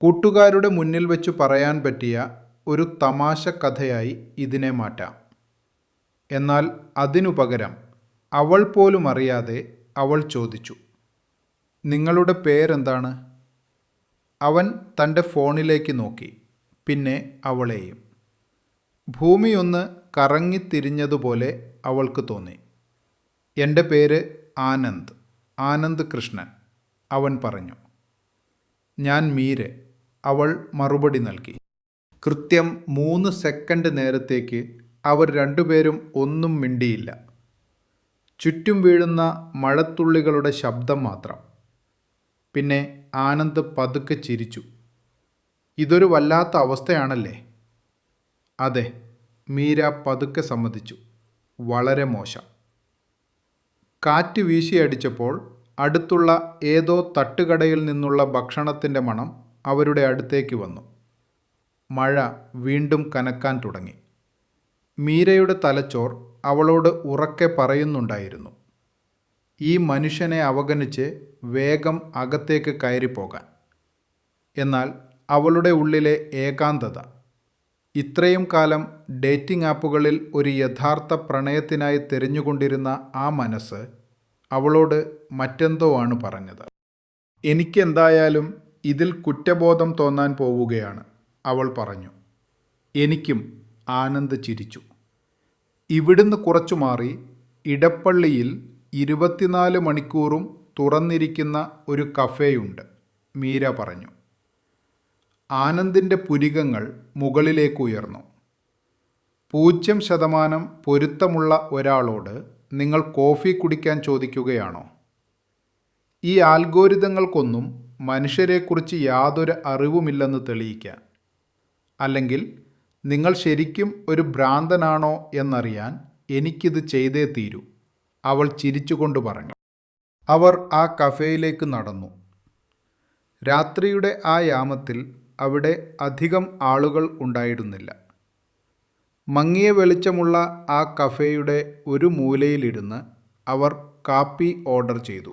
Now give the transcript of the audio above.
കൂട്ടുകാരുടെ മുന്നിൽ വെച്ച് പറയാൻ പറ്റിയ ഒരു തമാശ കഥയായി ഇതിനെ മാറ്റാം. എന്നാൽ അതിനു പകരം അവൾ പോലും അറിയാതെ അവൾ ചോദിച്ചു, "നിങ്ങളുടെ പേരെന്താണ്?" അവൻ തൻ്റെ ഫോണിലേക്ക് നോക്കി, പിന്നെ അവളെയും. ഭൂമിയൊന്ന് കറങ്ങിത്തിരിഞ്ഞതുപോലെ അവൾക്ക് തോന്നി. "എൻ്റെ പേര് ആനന്ദ്, ആനന്ദ് കൃഷ്ണൻ," അവൻ പറഞ്ഞു. "ഞാൻ മീര," അവൾ മറുപടി നൽകി. കൃത്യം 3 സെക്കൻഡ് നേരത്തേക്ക് അവർ രണ്ടുപേരും ഒന്നും മിണ്ടിയില്ല. ചുറ്റും വീഴുന്ന മഴത്തുള്ളികളുടെ ശബ്ദം മാത്രം. പിന്നെ ആനന്ദ് പതുക്കെ ചിരിച്ചു. "ഇതൊരു വല്ലാത്ത അവസ്ഥയാണല്ലേ?" "അതെ," മീര പതുക്കെ സമ്മതിച്ചു. "വളരെ മോശം." കാറ്റ് വീശിയടിച്ചപ്പോൾ അടുത്തുള്ള ഏതോ തട്ടുകടയിൽ നിന്നുള്ള ഭക്ഷണത്തിൻ്റെ മണം അവരുടെ അടുത്തേക്ക് വന്നു. മഴ വീണ്ടും കനക്കാൻ തുടങ്ങി. മീരയുടെ തലച്ചോർ അവളോട് ഉറക്കെ പറയുന്നുണ്ടായിരുന്നു, ഈ മനുഷ്യനെ അവഗണിച്ച് വേഗം അകത്തേക്ക് കയറിപ്പോകാൻ. എന്നാൽ അവളുടെ ഉള്ളിലെ ഏകാന്തത, ഇത്രയും കാലം ഡേറ്റിംഗ് ആപ്പുകളിൽ ഒരു യഥാർത്ഥ പ്രണയത്തിനായി തിരഞ്ഞുകൊണ്ടിരുന്ന ആ മനസ്സ് അവളോട് മറ്റെന്തോ ആണ് പറഞ്ഞത്. "എനിക്കെന്തായാലും ഇതിൽ കുറ്റബോധം തോന്നാൻ പോവുകയാണ്," അവൾ പറഞ്ഞു. "എനിക്കും," ആനന്ദ് ചിരിച്ചു. "ഇവിടുന്ന് കുറച്ചു മാറി ഇടപ്പള്ളിയിൽ 24 മണിക്കൂറും തുറന്നിരിക്കുന്ന ഒരു കഫേയുണ്ട്," മീര പറഞ്ഞു. ആനന്ദിൻ്റെ പുരികങ്ങൾ മുകളിലേക്ക് ഉയർന്നു. 0% പൊരുത്തമുള്ള ഒരാളോട് നിങ്ങൾ കോഫി കുടിക്കാൻ ചോദിക്കുകയാണോ? ഈ ആൽഗോരിതങ്ങൾക്കൊന്നും മനുഷ്യരെക്കുറിച്ച് യാതൊരു അറിവുമില്ലെന്ന് തെളിയിക്കാൻ. അല്ലെങ്കിൽ നിങ്ങൾ ശരിക്കും ഒരു ഭ്രാന്തനാണോ എന്നറിയാൻ എനിക്കിത് ചെയ്തേ തീരൂ," അവൾ ചിരിച്ചുകൊണ്ട് പറഞ്ഞു. അവർ ആ കഫേയിലേക്ക് നടന്നു. രാത്രിയുടെ ആ യാമത്തിൽ അവിടെ അധികം ആളുകൾ ഉണ്ടായിരുന്നില്ല. മങ്ങിയ വെളിച്ചമുള്ള ആ കഫേയുടെ ഒരു മൂലയിലിരുന്ന് അവർ കാപ്പി ഓർഡർ ചെയ്തു.